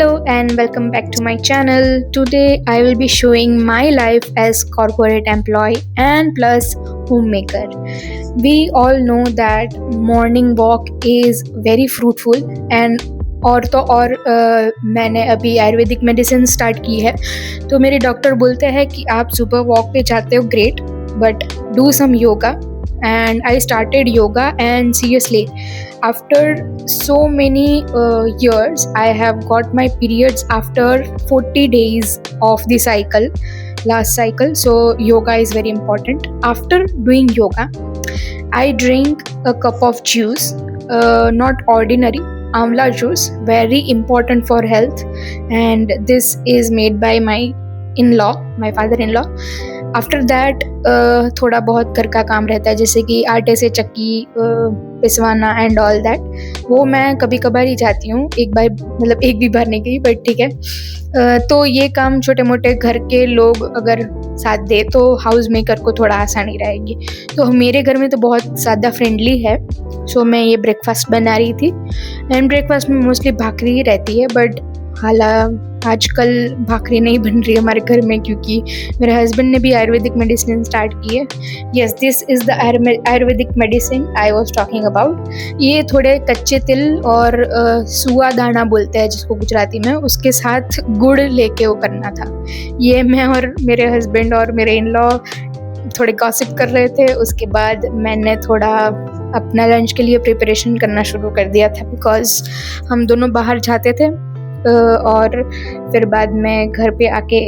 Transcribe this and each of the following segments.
Hello and welcome back to my channel. Today I will be showing my life as corporate employee and plus homemaker. We all know that morning walk is very fruitful and और तो और मैंने अभी Ayurvedic medicine start की है तो मेरे doctor बोलते हैं कि आप सुबह वॉक पे जाते हो great but do some yoga and I started yoga and seriously after so many years I have got my periods after 40 days of the last cycle, so yoga is very important. After doing yoga I drink a cup of juice, not ordinary amla juice, very important for health, and this is made by my father-in-law. After that थोड़ा बहुत घर का काम रहता है जैसे कि आटे से चक्की पिसवाना एंड ऑल दैट, वो मैं कभी कभार ही जाती हूँ, एक भी बार नहीं गई बट ठीक है। तो ये काम छोटे मोटे घर के लोग अगर साथ दे तो हाउस मेकर को थोड़ा आसानी रहेगी। तो मेरे घर में तो बहुत ज़्यादा फ्रेंडली है, सो मैं ये ब्रेकफास्ट बना रही थी एंड ब्रेकफास्ट में मोस्टली भाकरी ही रहती है बट आजकल भाकरी नहीं बन रही है हमारे घर में क्योंकि मेरे हस्बैंड ने भी आयुर्वेदिक मेडिसिन स्टार्ट की है। Yes, this is the Ayurvedic medicine I was talking about. ये थोड़े कच्चे तिल और सुआ दाना बोलते हैं जिसको गुजराती में, उसके साथ गुड़ लेके वो करना था। ये मैं और मेरे हस्बैंड और मेरे इन लॉ थोड़े गॉसिप कर रहे थे। उसके बाद मैंने थोड़ा अपना लंच के लिए प्रिपरेशन करना शुरू कर दिया था बिकॉज हम दोनों बाहर जाते थे और फिर बाद में घर पे आके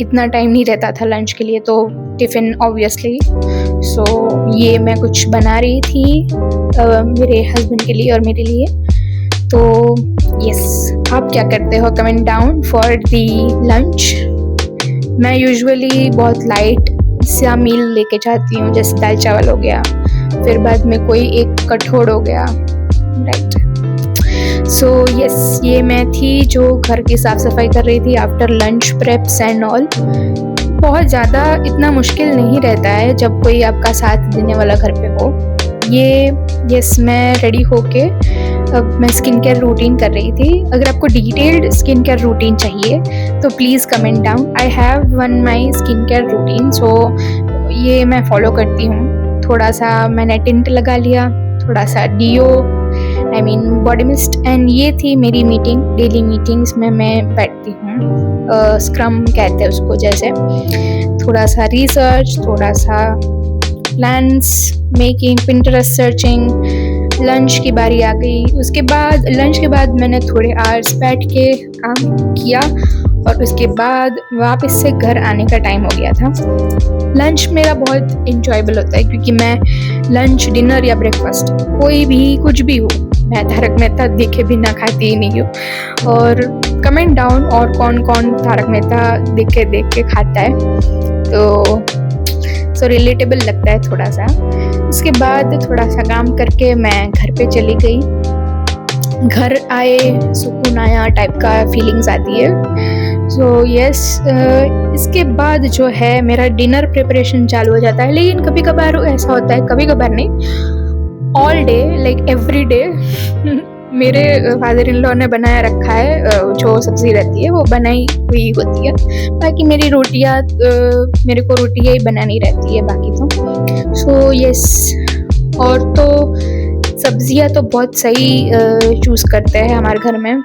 इतना टाइम नहीं रहता था लंच के लिए, तो टिफ़िन ऑब्वियसली। सो ये मैं कुछ बना रही थी मेरे हस्बैंड के लिए और मेरे लिए। तो यस, आप क्या करते हो comment down for the lunch. मैं यूजुअली बहुत लाइट सा मील लेके जाती हूँ, जैसे दाल चावल हो गया, फिर बाद में कोई एक कठोर हो गया, राइट। सो यस, ये मैं थी जो घर की साफ़ सफाई कर रही थी after lunch preps and all. बहुत ज़्यादा इतना मुश्किल नहीं रहता है जब कोई आपका साथ देने वाला घर पे हो। यस, मैं रेडी होके अब मैं स्किन केयर रूटीन कर रही थी। अगर आपको डिटेल्ड स्किन केयर रूटीन चाहिए तो please comment down. I have one my skin care routine, so ये मैं फॉलो करती हूँ। थोड़ा सा मैंने टिंट लगा लिया, थोड़ा सा डीओ बॉडी मिस्ट, एंड ये थी मेरी मीटिंग। डेली मीटिंग्स में मैं बैठती हूँ, स्क्रम कहते हैं उसको, जैसे थोड़ा सा रिसर्च, थोड़ा सा plans making, Pinterest searching. Lunch की बारी आ गई, उसके बाद लंच के बाद मैंने थोड़े आवर्स बैठ के काम किया और उसके बाद वापस से घर आने का टाइम हो गया था। लंच मेरा बहुत इंजॉयबल होता है क्योंकि मैं लंच, डिनर या ब्रेकफास्ट कोई भी कुछ भी हो, मैं तारक मेहता देखे बिना खाती ही नहीं हूँ। और कमेंट डाउन और कौन कौन तारक मेहता देख के खाता है, तो रिलेटेबल लगता है थोड़ा सा। उसके बाद थोड़ा सा काम करके मैं घर पे चली गई। घर आए सुकून आया टाइप का फीलिंग्स आती है। सो यस, इसके बाद जो है मेरा डिनर प्रिपरेशन चालू हो जाता है, लेकिन कभी कभार ऐसा होता है, कभी कभार नहीं, ऑल डे एवरी डे मेरे फादर इन लॉ ने बनाया रखा है, जो सब्ज़ी रहती है वो बनाई हुई होती है। बाकी मेरी रोटियाँ, मेरे को रोटियाँ ही बनानी रहती है बाकी तो। सो यस, और तो सब्ज़ियाँ तो बहुत सही चूज़ करते हैं हमारे घर में,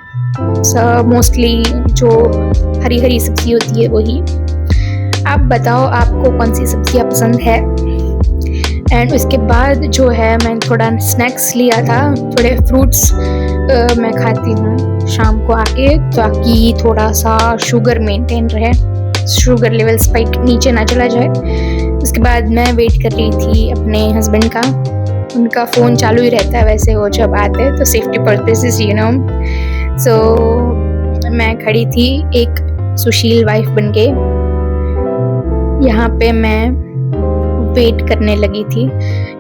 मोस्टली जो हरी हरी सब्ज़ी होती है वही। आप बताओ आपको कौन सी सब्ज़ियाँ पसंद है। एंड उसके बाद जो है मैंने थोड़ा स्नैक्स लिया था, थोड़े फ्रूट्स मैं खाती हूँ शाम को आके ताकि थोड़ा सा शुगर मेंटेन रहे, शुगर लेवल स्पाइक नीचे ना चला जाए। उसके बाद मैं वेट कर रही थी अपने हस्बैंड का, उनका फ़ोन चालू ही रहता है वैसे वो जब आते हैं, तो सेफ्टी पर्पसेस सो मैं खड़ी थी एक सुशील वाइफ बन के, यहाँ पे मैं वेट करने लगी थी।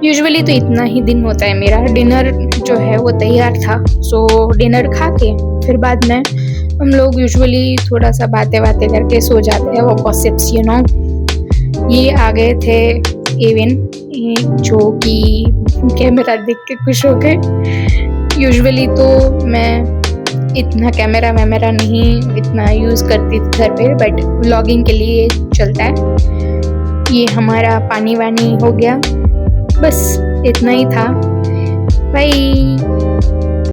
यूजुअली तो इतना ही दिन होता है मेरा। डिनर जो है वो तैयार था, सो डिनर खा के फिर बाद में हम लोग यूजुअली थोड़ा सा बातें करके सो जाते हैं, वो गॉसिप्स ये आ गए थे एविन, जो कि कैमरा देख के खुश हो गए। यूजुअली तो मैं इतना कैमरा वैमरा नहीं इतना यूज़ करती थी घर पे, बट व्लॉगिंग के लिए चलता है। ये हमारा पानी वानी हो गया, बस इतना ही था। बाय।